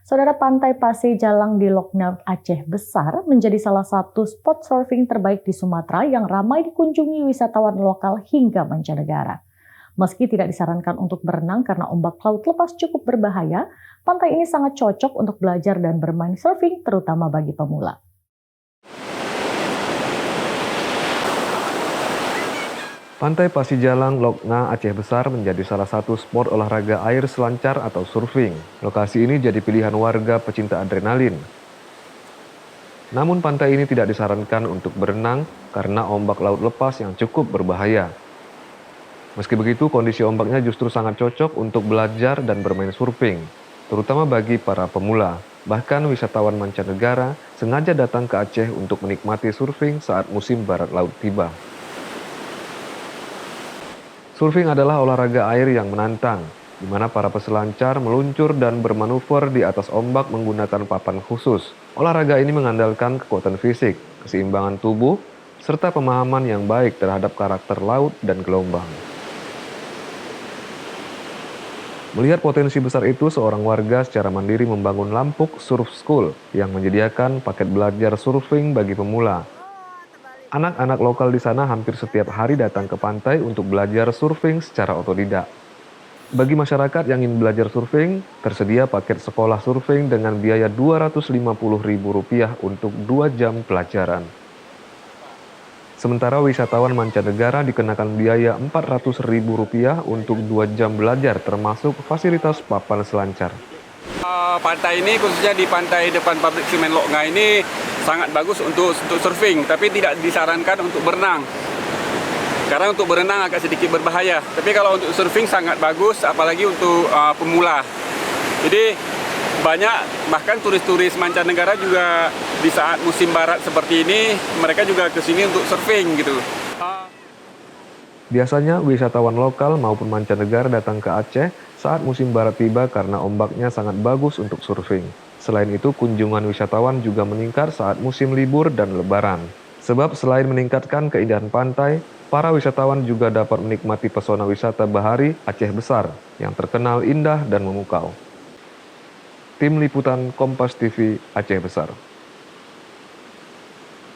Saudara, Pantai Pasir Jalang di Lokna, Aceh Besar menjadi salah satu spot surfing terbaik di Sumatera yang ramai dikunjungi wisatawan lokal hingga mancanegara. Meski tidak disarankan untuk berenang karena ombak laut lepas cukup berbahaya, pantai ini sangat cocok untuk belajar dan bermain surfing, terutama bagi pemula. Pantai Pasir Jalang, Lokna, Aceh Besar menjadi salah satu spot olahraga air selancar atau surfing. Lokasi ini jadi pilihan warga pecinta adrenalin. Namun pantai ini tidak disarankan untuk berenang karena ombak laut lepas yang cukup berbahaya. Meski begitu, kondisi ombaknya justru sangat cocok untuk belajar dan bermain surfing, terutama bagi para pemula. Bahkan wisatawan mancanegara sengaja datang ke Aceh untuk menikmati surfing saat musim barat laut tiba. Surfing adalah olahraga air yang menantang, di mana para peselancar meluncur dan bermanuver di atas ombak menggunakan papan khusus. Olahraga ini mengandalkan kekuatan fisik, keseimbangan tubuh, serta pemahaman yang baik terhadap karakter laut dan gelombang. Melihat potensi besar itu, seorang warga secara mandiri membangun Lampuk Surf School yang menyediakan paket belajar surfing bagi pemula. Anak-anak lokal di sana hampir setiap hari datang ke pantai untuk belajar surfing secara otodidak. Bagi masyarakat yang ingin belajar surfing, tersedia paket sekolah surfing dengan biaya Rp250.000 untuk 2 jam pelajaran. Sementara wisatawan mancanegara dikenakan biaya Rp400.000 untuk 2 jam belajar termasuk fasilitas papan selancar. Pantai ini khususnya di pantai depan pabrik semen Lokna ini sangat bagus untuk surfing, tapi tidak disarankan untuk berenang. Karena untuk berenang agak sedikit berbahaya. Tapi kalau untuk surfing sangat bagus, apalagi untuk pemula. Jadi banyak bahkan turis-turis mancanegara juga di saat musim barat seperti ini, mereka juga ke sini untuk surfing gitu. Biasanya wisatawan lokal maupun mancanegara datang ke Aceh saat musim barat tiba karena ombaknya sangat bagus untuk surfing. Selain itu, kunjungan wisatawan juga meningkat saat musim libur dan lebaran. Sebab selain meningkatkan keindahan pantai, para wisatawan juga dapat menikmati pesona wisata bahari Aceh Besar yang terkenal indah dan memukau. Tim Liputan Kompas TV Aceh Besar.